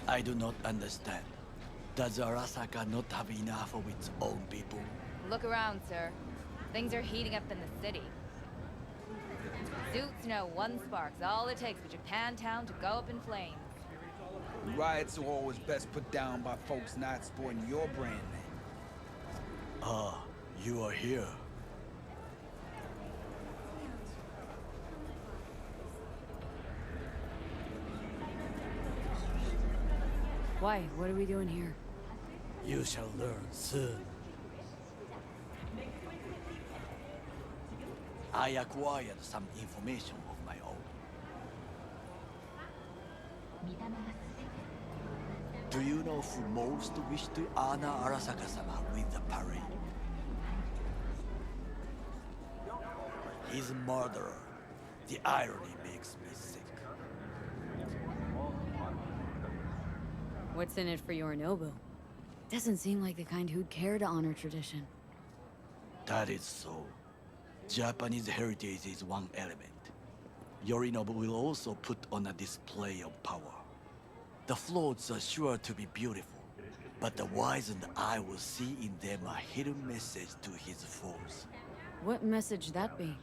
I do not understand. Does Arasaka not have enough of its own people? Look around, sir. Things are heating up in the city. Suits know one spark's all it takes for Japantown to go up in flames. Riots are always best put down by folks not sporting your brand name. Ah, you are here. Why? What are we doing here? You shall learn soon. I acquired some information of my own. Do you know who most wish to honor Arasaka-sama with the parade? His murderer. The irony makes me sick. What's in it for Yorinobu? Doesn't seem like the kind who'd care to honor tradition. That is so. Japanese heritage is one element. Yorinobu will also put on a display of power. The floats are sure to be beautiful, but the wizened eye will see in them a hidden message to his foes. What message that be?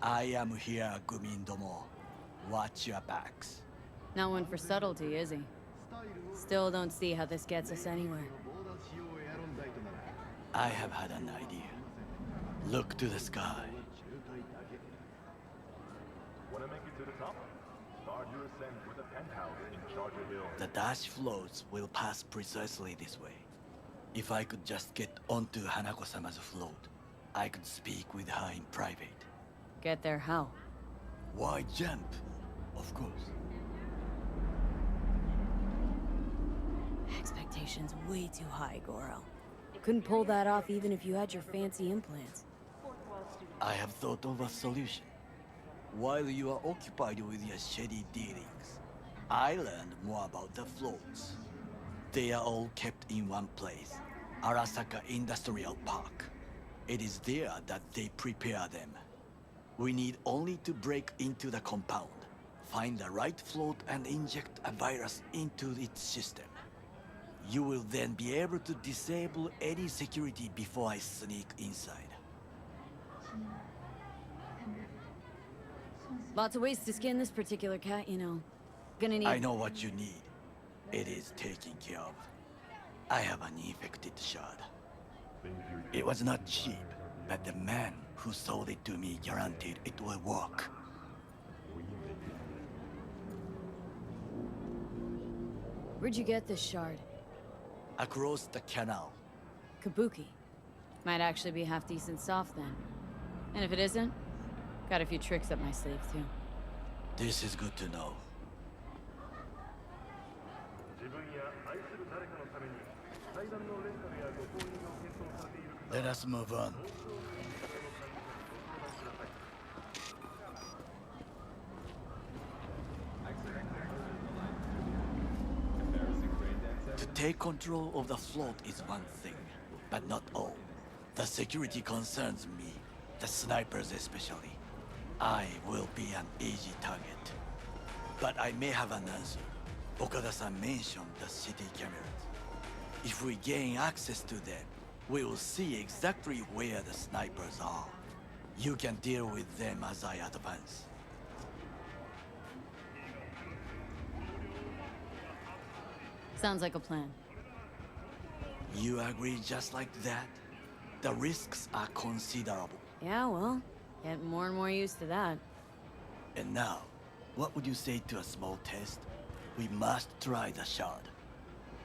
I am here, Gumindomo. Watch your backs. Not one for subtlety, is he? Still don't see how this gets us anywhere. I have had an idea. Look to the sky. Want to make it to the top? Start your ascent with a penthouse in Charger Hill. The dash floats will pass precisely this way. If I could just get onto Hanako-sama's float, I could speak with her in private. Get there how? Why jump? Of course. Expectations way too high, Goro. Couldn't pull that off even if you had your fancy implants. I have thought of a solution. While you are occupied with your shady dealings, I learned more about the floats. They are all kept in one place, Arasaka Industrial Park. It is there that they prepare them. We need only to break into the compound, find the right float and inject a virus into its system. You will then be able to disable any security before I sneak inside. Lots of ways to skin this particular cat, you know. Gonna need... I know what you need. It is taken care of. I have an infected shard. It was not cheap, but the man who sold it to me guaranteed it will work. Where'd you get this shard? Across the canal. Kabuki. Might actually be half-decent soft then. And if it isn't, got a few tricks up my sleeve too. This is good to know. Let us move on. To take control of the float is one thing, but not all. The security concerns me, the snipers especially. I will be an easy target. But I may have an answer. Okada-san mentioned the city cameras. If we gain access to them, we will see exactly where the snipers are. You can deal with them as I advance. Sounds like a plan. You agree just like that? The risks are considerable. Yeah, well, get more and more used to that. And now, what would you say to a small test? We must try the shard.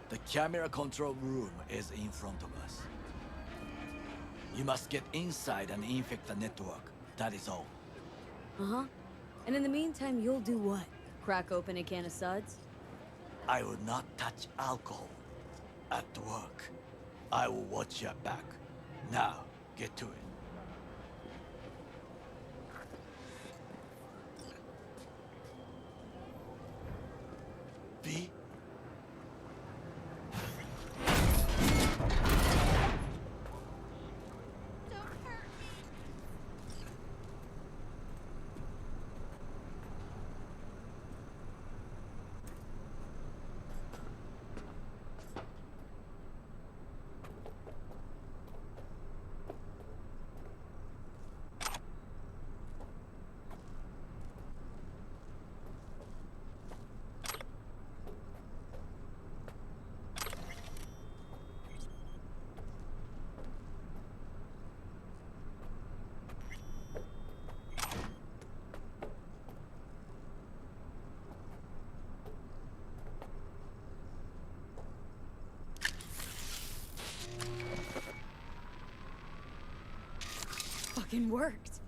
The camera control room is in front of us. You must get inside and infect the network. That is all. Uh-huh. And in the meantime, you'll do what? Crack open a can of suds? I will not touch alcohol. At work. I will watch your back. Now, get to it. V? fucking worked.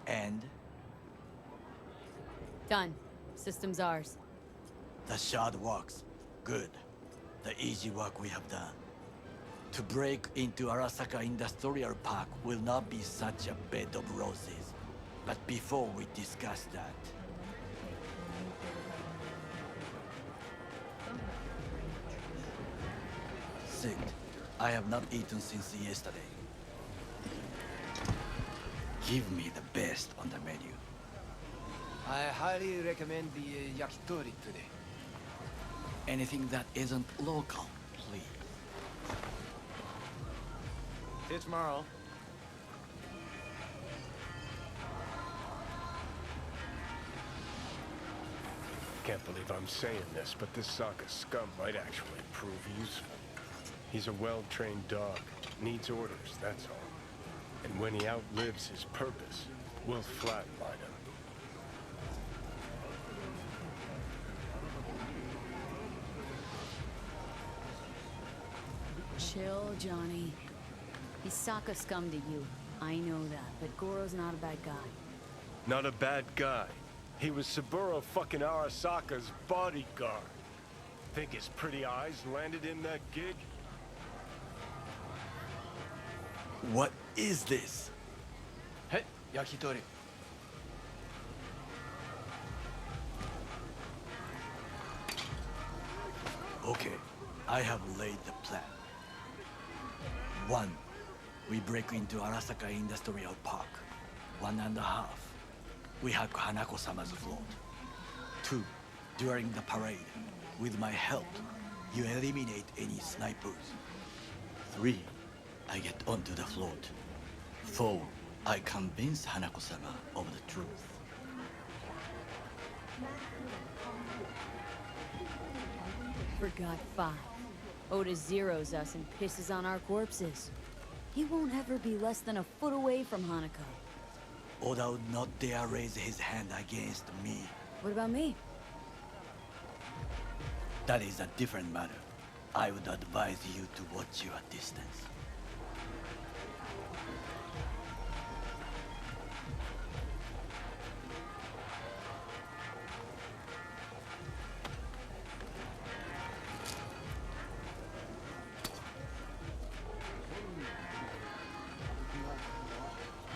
And Done. System's ours. the shard works. Good. The easy work we have done. To break into Arasaka Industrial Park will not be such a bed of roses. But before we discuss that, Sid, I have not eaten since yesterday. Give me the best on the menu. I highly recommend the yakitori today. Anything that isn't local, please. See you tomorrow. Can't believe I'm saying this, but this Sokka scum might actually prove useful. He's a well-trained dog. Needs orders, that's all. And when he outlives his purpose, we'll flatline him. Chill, Johnny. He's Sokka scum to you. I know that, but Goro's not a bad guy. Not a bad guy. He was Saburo fucking Arasaka's bodyguard. Think his pretty eyes landed him that gig? What is this? Hey, yakitori. Okay, I have laid the plan. 1. We break into Arasaka Industrial Park. 1.5. We hack Hanako-sama's float. 2. During the parade, with my help, you eliminate any snipers. 3. I get onto the float. 4. I convince Hanako-sama of the truth. Forgot 5. Oda zeroes us and pisses on our corpses. He won't ever be less than a foot away from Hanako. Oda would not dare raise his hand against me. What about me? That is a different matter. I would advise you to watch your distance.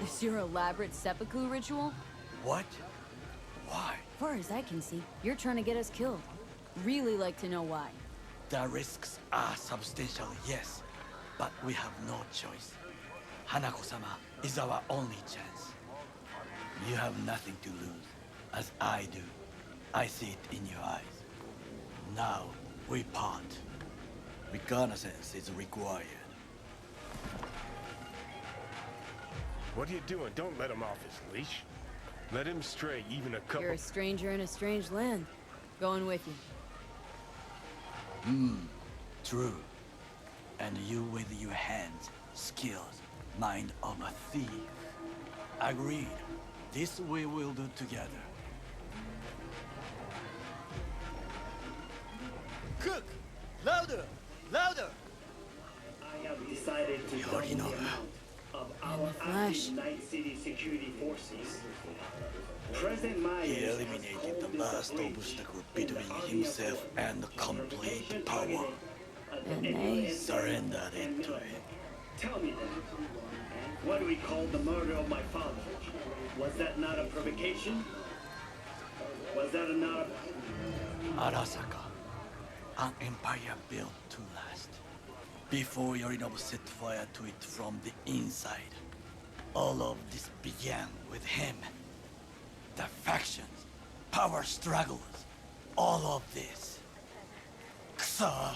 Is your elaborate seppuku ritual? What? Why? Far as I can see, you're trying to get us killed. Really like to know why. The risks are substantial, yes, but we have no choice. Hanako-sama is our only chance. You have nothing to lose, as I do. I see it in your eyes. Now, we part. Reconnaissance is required. What are you doing? Don't let him off his leash. Let him stray even a couple... You're a stranger in a strange land. Going with you. True. And you with your hands, skills, mind of a thief. Agreed. This we will do together. Cook! Louder! Louder! I have decided to double the Yorinobu. amount of In our the flesh. active Night City security forces. President Myers He has eliminated called the this last a breach obstacle in the between Army himself Accord, and a complete operation power. targeted at the And NUSA they surrendered and it to military. him. Tell me then, what do we call the murder of my father? Was that not a provocation? Was that not a... Arasaka, an empire built to last. Before Yorinobu set fire to it from the inside. All of this began with him. The factions, power struggles, all of this. Kusa!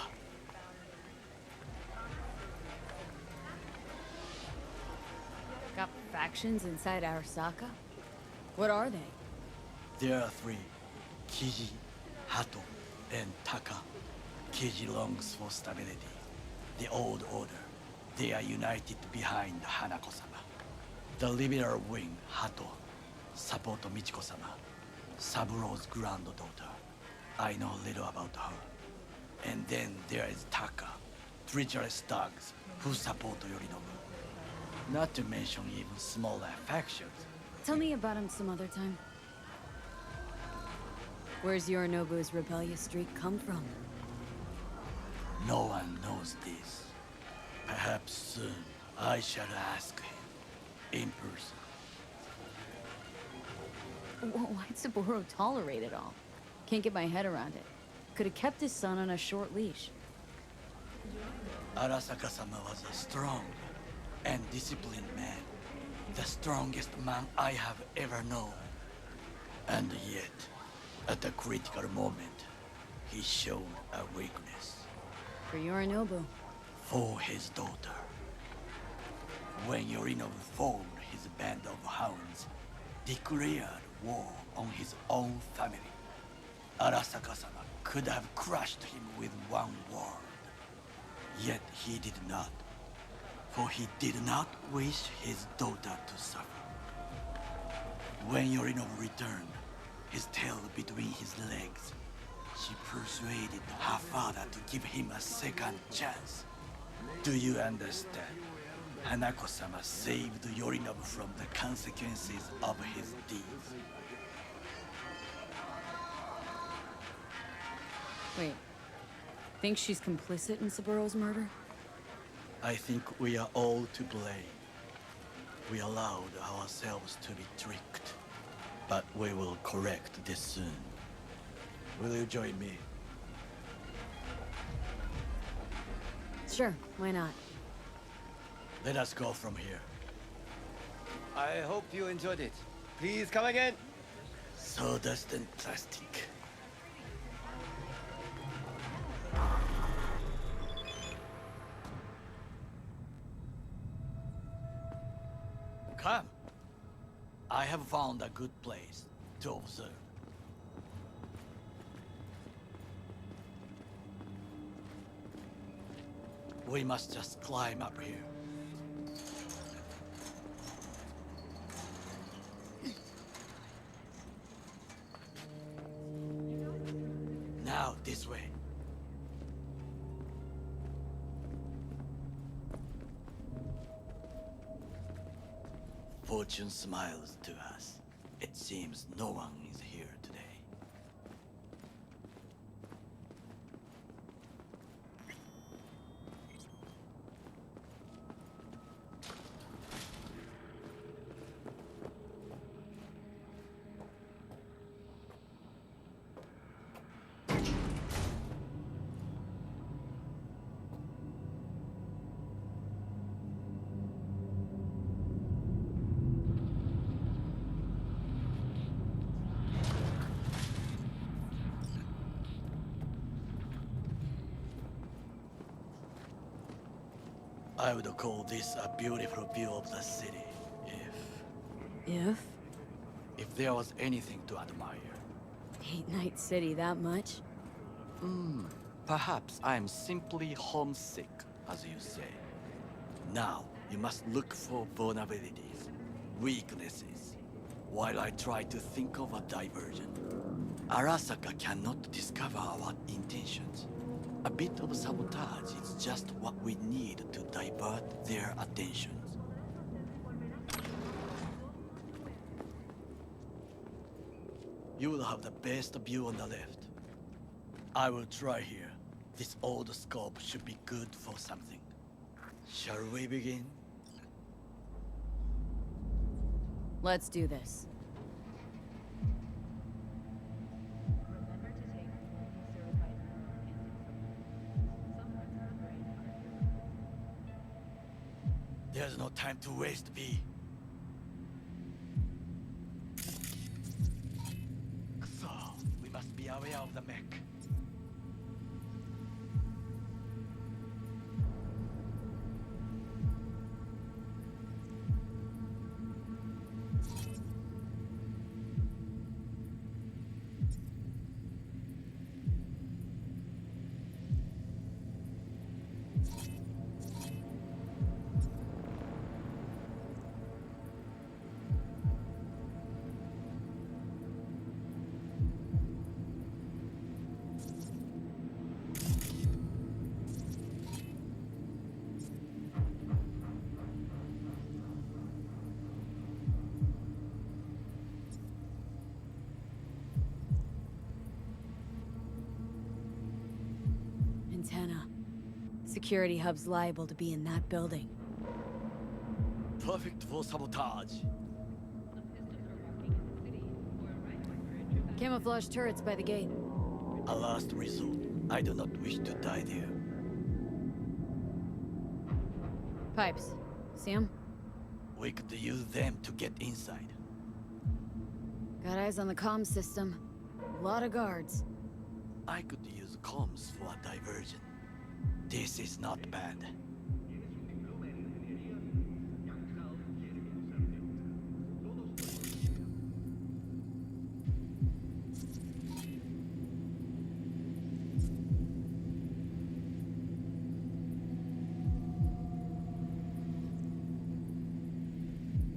Got factions inside Arasaka? What are they? There are 3. Kiji, Hato, and Taka. Kiji longs for stability. The old order. They are united behind Hanako-sama. The liberal wing, Hato, support Michiko-sama, Saburo's granddaughter. I know little about her. And then there is Taka, treacherous thugs who support Yorinobu. Not to mention even smaller factions. Tell me about him some other time. Where's Yorinobu's rebellious streak come from? No one knows this. Perhaps soon I shall ask him in person. Why'd Saburo tolerate it all? Can't get my head around it. Could have kept his son on a short leash. Arasaka-sama was a strong and disciplined man. The strongest man I have ever known. And yet, at a critical moment, he showed a weakness. For Yorinobu. For his daughter. When Yorinobu formed his band of hounds, declared war on his own family, Arasaka-sama could have crushed him with one word. Yet he did not, for he did not wish his daughter to suffer. When Yorinobu returned, his tail between his legs, she persuaded her father to give him a second chance. Do you understand? Hanako-sama saved Yorinobu from the consequences of his deeds. Wait. Think she's complicit in Saburo's murder? I think we are all to blame. We allowed ourselves to be tricked. But we will correct this soon. Will you join me? Sure, why not? Let us go from here. I hope you enjoyed it. Please come again. So distant plastic. Come. I have found a good place to observe. We must just climb up here. Now, this way. Fortune smiles to us. It seems no one is here today. I would call this a beautiful view of the city, if there was anything to admire. Hate Night City that much? Perhaps I'm simply homesick, as you say. Now, you must look for vulnerabilities, weaknesses, while I try to think of a diversion. Arasaka cannot discover our intentions. A bit of sabotage is just what we need to divert their attentions. You will have the best view on the left. I will try here. This old scope should be good for something. Shall we begin? Let's do this. There's no time to waste, B. So, we must be aware of the mech. Security hub's liable to be in that building. Perfect for sabotage. Camouflage turrets by the gate. A last resort. I do not wish to die there. Pipes. See 'em? We could use them to get inside. Got eyes on the comm system. A lot of guards. I could use comms for a diversion. This is not bad.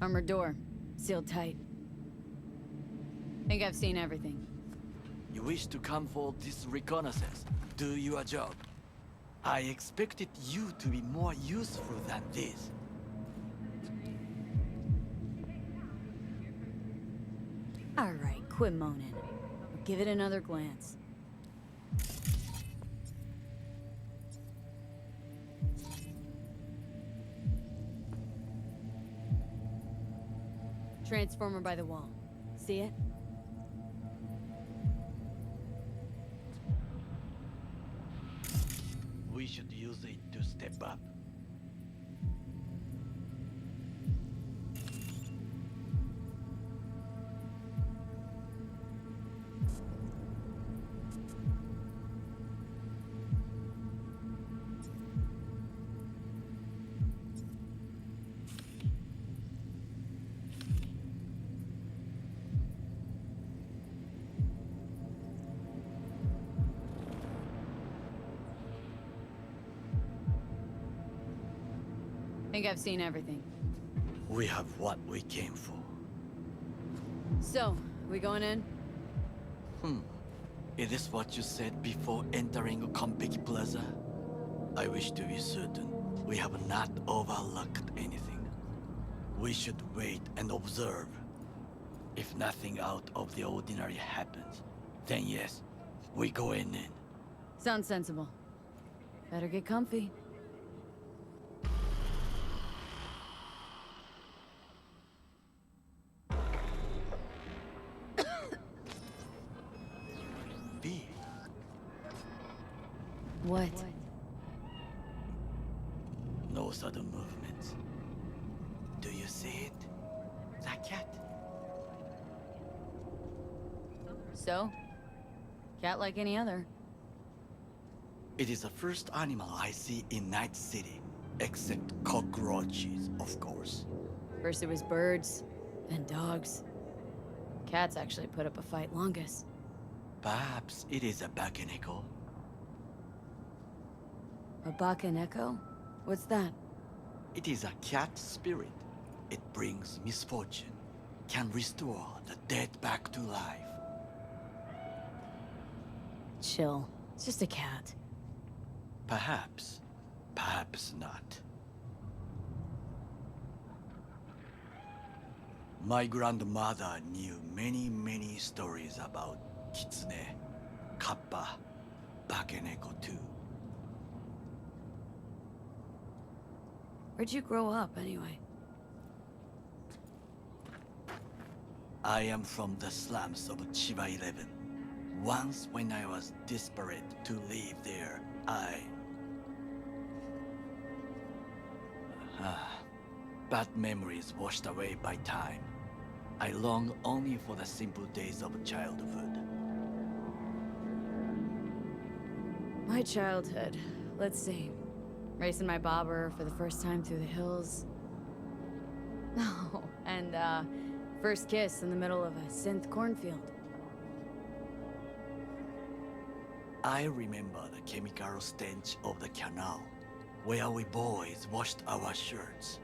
Armored door. Sealed tight. Think I've seen everything. You wish to come for this reconnaissance? Do your job. I expected you to be more useful than this. Alright, quit moaning. Give it another glance. Transformer by the wall. See it? We should use it to step up. Think I've seen everything. We have what we came for. So, we going in? Is this what you said before entering Konpeki Plaza? I wish to be certain we have not overlooked anything. We should wait and observe. If nothing out of the ordinary happens, then yes, we go in. Sounds sensible. Better get comfy. B. What? No sudden movements. Do you see it? That cat? So? Cat like any other. It is the first animal I see in Night City, except cockroaches, of course. First it was birds, then dogs. Cats actually put up a fight longest. Perhaps it is a bakeneko. A Bakaneko? What's that? It is a cat spirit. It brings misfortune, can restore the dead back to life. Chill. It's just a cat. Perhaps, perhaps not. My grandmother knew many stories about Kitsune, Kappa, Bakeneko too. Where'd you grow up, anyway? I am from the slums of Chiba 11. Once when I was desperate to live there, bad memories washed away by time. I long only for the simple days of childhood. My childhood. Let's see. Racing my bobber for the first time through the hills. Oh, and, first kiss in the middle of a synth cornfield. I remember the chemical stench of the canal, where we boys washed our shirts.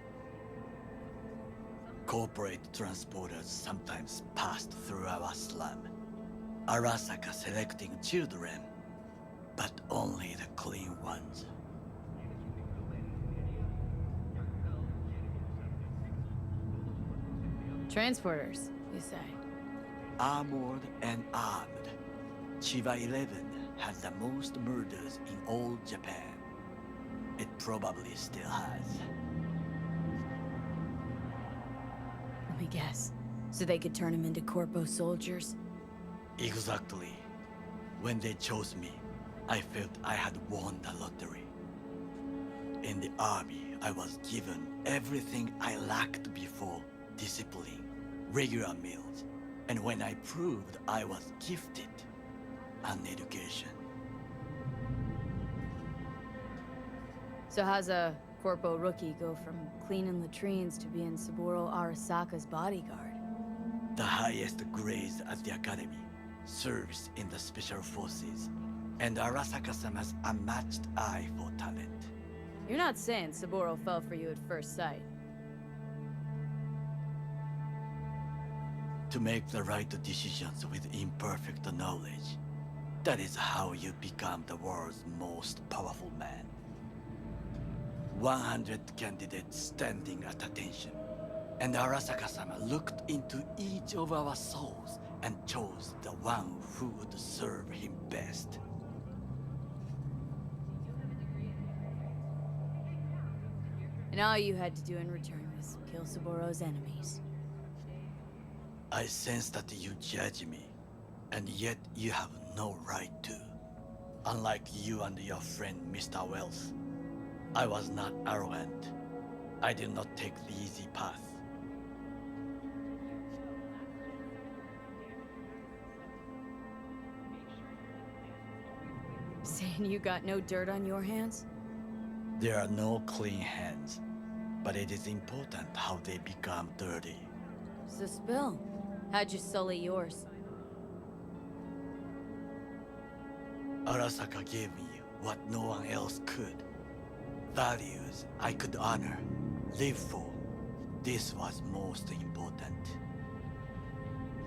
Corporate transporters sometimes passed through our slum. Arasaka selecting children, but only the clean ones. Transporters, you say? Armored and armed. Chiba 11 has the most murders in all Japan. It probably still has. Let me guess. So they could turn him into Corpo soldiers? Exactly. When they chose me, I felt I had won the lottery. In the army, I was given everything I lacked before: discipline, regular meals, and when I proved I was gifted, an education. So how's a Corpo rookie go from cleaning latrines to being Saburo Arasaka's bodyguard? The highest grades at the academy, serves in the special forces, and Arasaka-sama has a unmatched eye for talent. You're not saying Saburo fell for you at first sight. To make the right decisions with imperfect knowledge, that is how you become the world's most powerful man. 100 candidates standing at attention, and Arasaka-sama looked into each of our souls and chose the one who would serve him best. And all you had to do in return was kill Saburo's enemies. I sense that you judge me, and yet you have no right to. Unlike you and your friend Mr. Wells, I was not arrogant. I did not take the easy path. Saying you got no dirt on your hands? There are no clean hands, but it is important how they become dirty. So spill. How'd you sully yours? Arasaka gave me what no one else could. Values I could honor, live for. This was most important.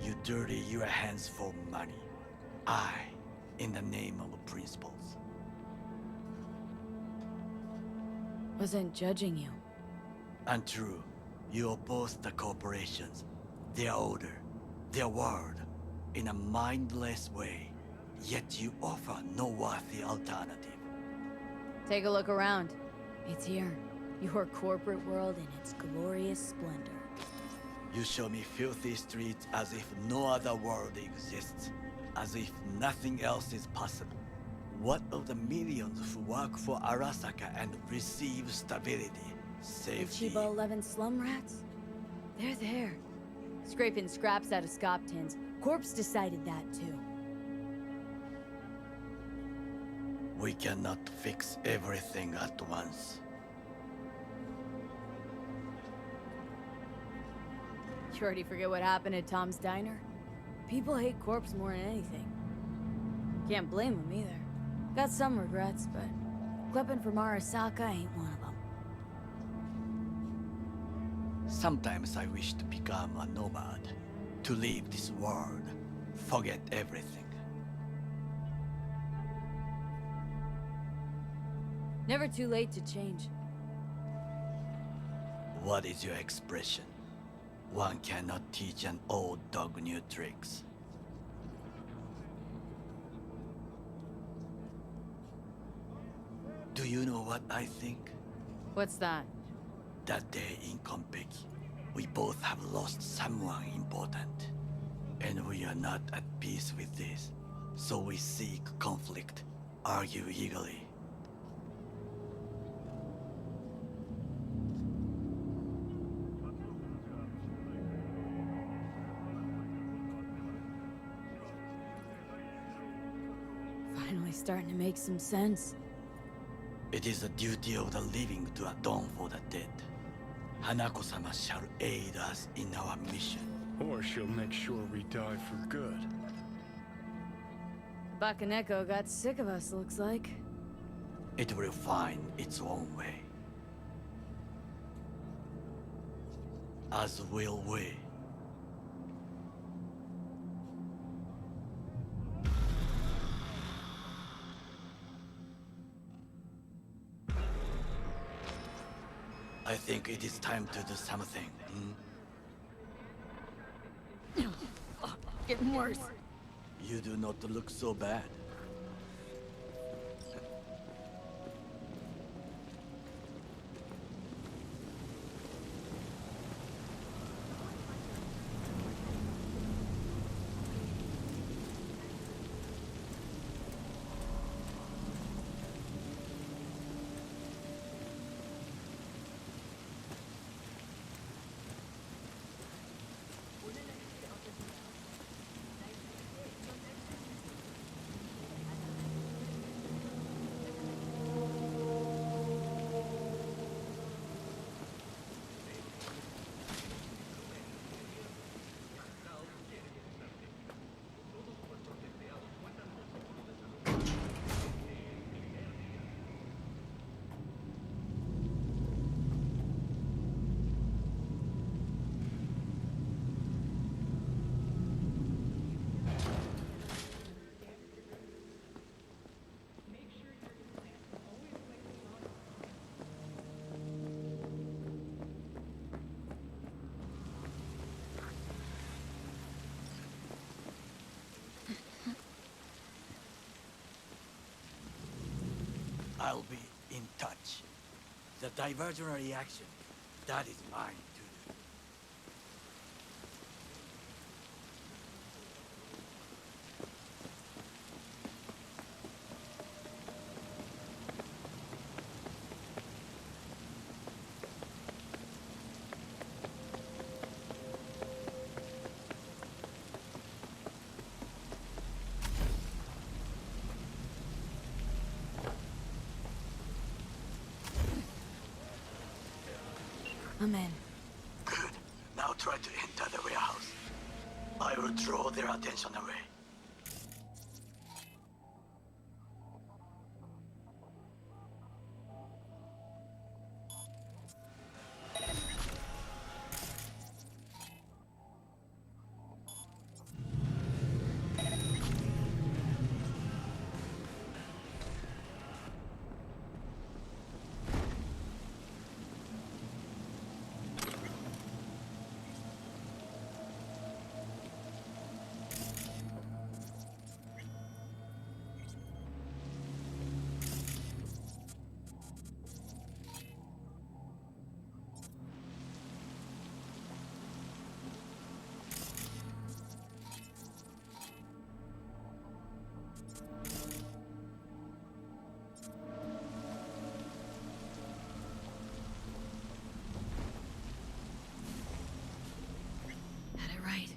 You dirty your hands for money. I, in the name of principles. Wasn't judging you. Untrue. You oppose the corporations, their order, their word, in a mindless way. Yet you offer no worthy alternative. Take a look around. It's here. Your corporate world in its glorious splendor. You show me filthy streets as if no other world exists, as if nothing else is possible. What of the millions who work for Arasaka and receive stability, safety? The Chiba 11 slum rats? They're there. Scraping scraps out of scop tins. Corpse decided that too. We cannot fix everything at once. You already forget what happened at Tom's Diner? People hate Corpse more than anything. Can't blame them either. Got some regrets, but clipping from Arasaka ain't one of them. Sometimes I wish to become a nomad, to leave this world, forget everything. Never too late to change. What is your expression? One cannot teach an old dog new tricks. Do you know what I think? What's that? That day in Konpeki, we both have lost someone important. And we are not at peace with this. So we seek conflict, argue eagerly. Finally starting to make some sense. It is the duty of the living to atone for the dead. Hanako-sama shall aid us in our mission. Or she'll make sure we die for good. Bakaneko got sick of us, looks like. It will find its own way. As will we. I think it is time to do something. Getting worse. You do not look so bad. I'll be in touch. The diversionary reaction, that is mine to do. I'm in. Good. Now try to enter the warehouse. I will draw their attention away. Had it right.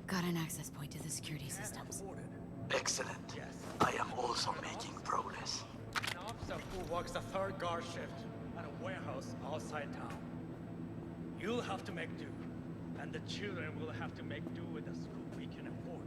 Got an access point to the security systems. Excellent. I am also making progress. An officer who works the third guard shift at a warehouse outside town. You'll have to make do, and the children will have to make do with the school we can afford.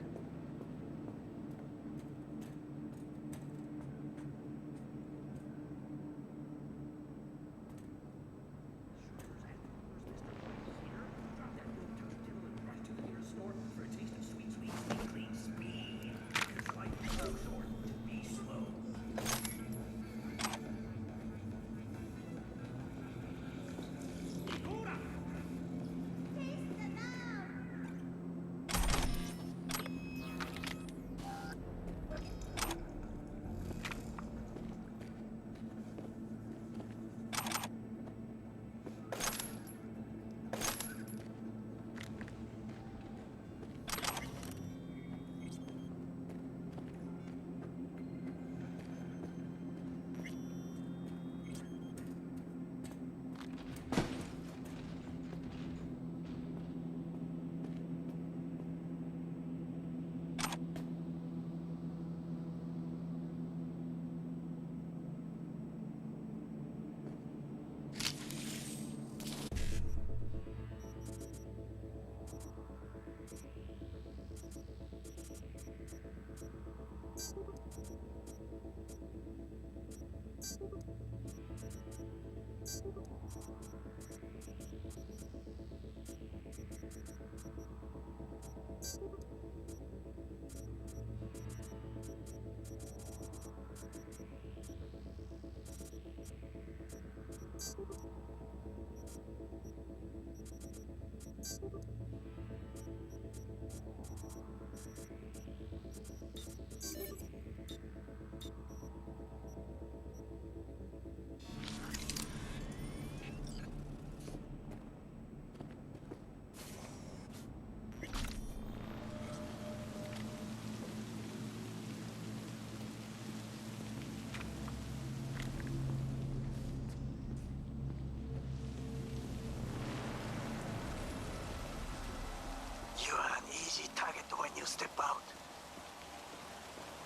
You are an easy target when you step out.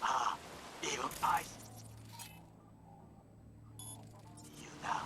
Ah, even I. You now.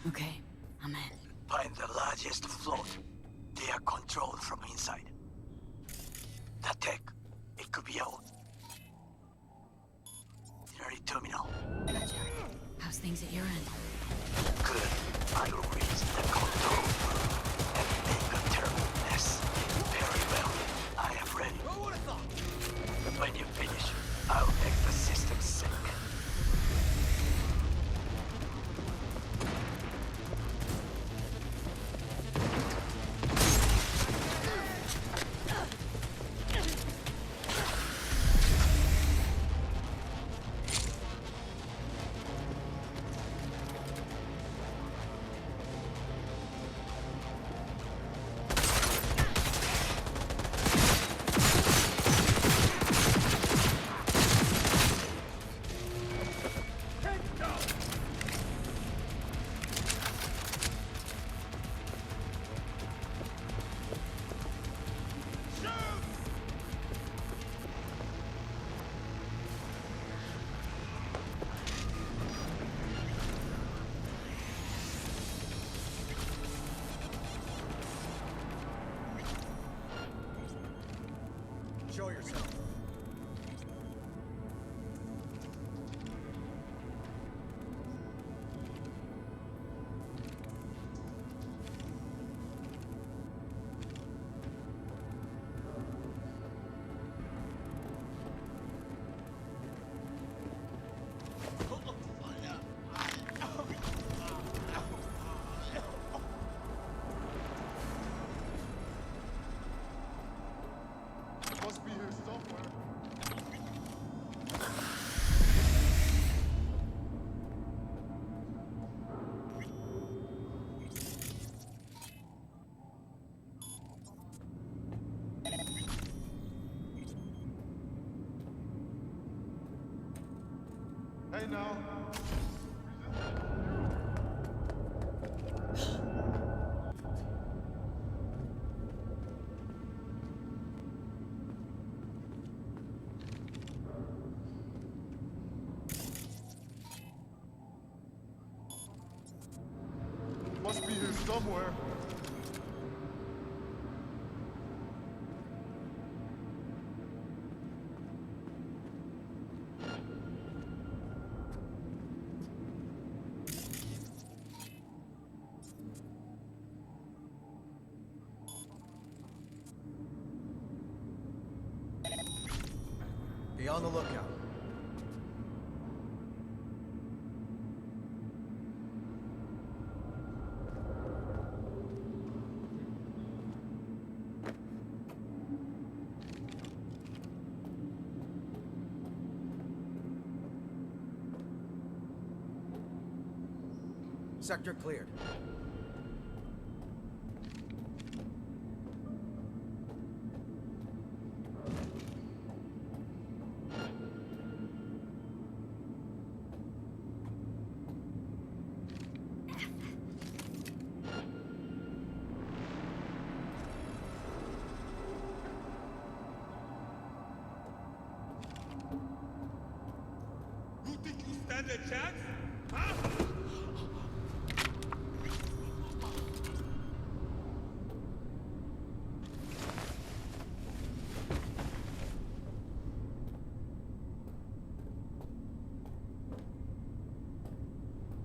Okay, I'm in. Find the largest float. They are controlled from inside. That tech, it could be old. Nearly terminal. Gotcha. How's things at your end? Good. I will reach the control room and make a terrible mess. Very well. I am ready. When you finish, I'll make the system sync. Show yourself. Must be here somewhere. Hey now. Must be here somewhere. Be on the lookout. Sector cleared. You think you stand a chance? Huh?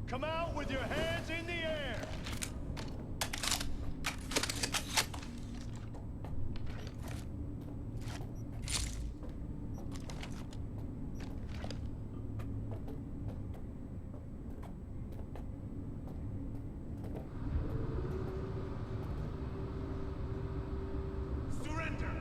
Come out with your hands in the air! Surrender!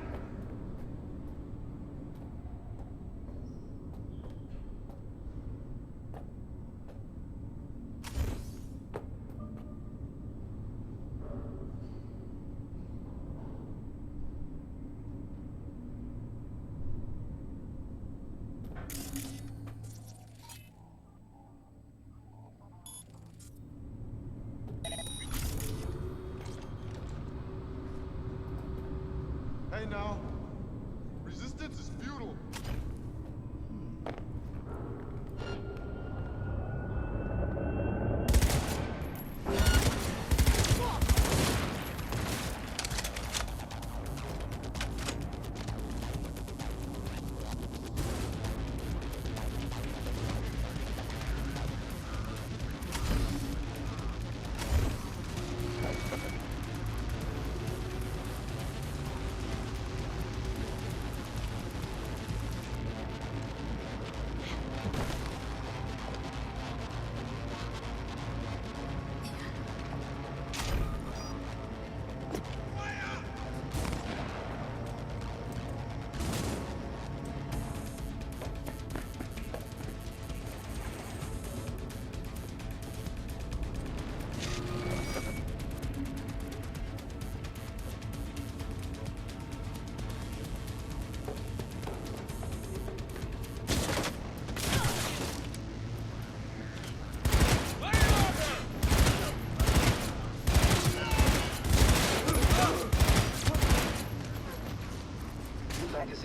Hey now. Resistance is futile.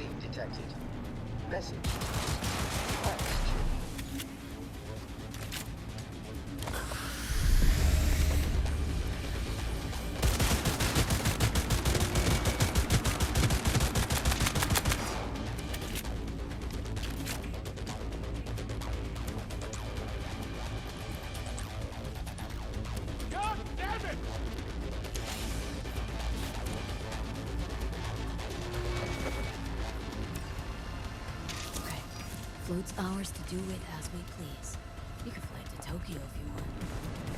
leak detected. Message. Text. God damn it! Okay. Float's ours to do with as we please. You can fly to Tokyo if you want.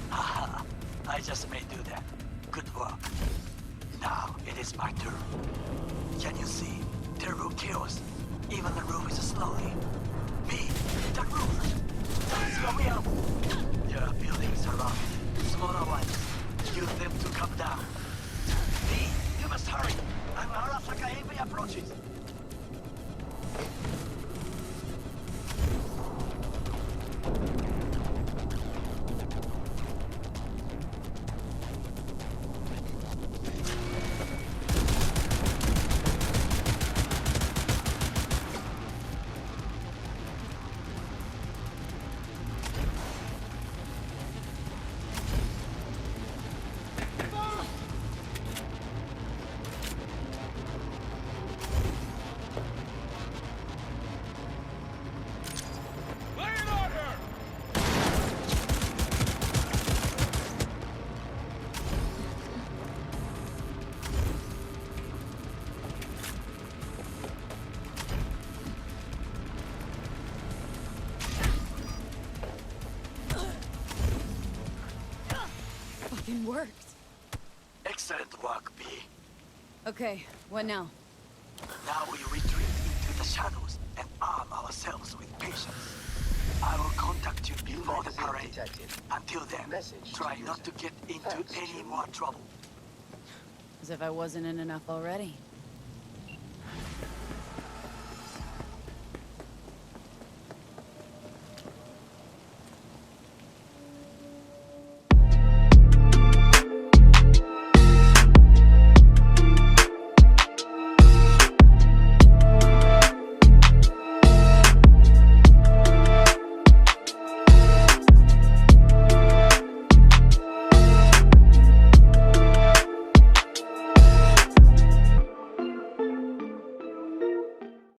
Haha, I just may do that. Good work. Now it is my turn. Can you see? Terrible chaos. Even the roof is slowly. Me, the roof. That's your will. There are buildings around it. Smaller ones. Use them to come down. Me, you must hurry. I'm Arasaka Heavy approaches. Lay it on her! Fucking worked. Excellent work, B. Okay, what now? Now we retreat into the shadows and arm ourselves with patience. I will contact you before the Magazine parade. detected. Until then, Message try to not user. to get into Thanks, any Jim. more trouble. As if I wasn't in enough already.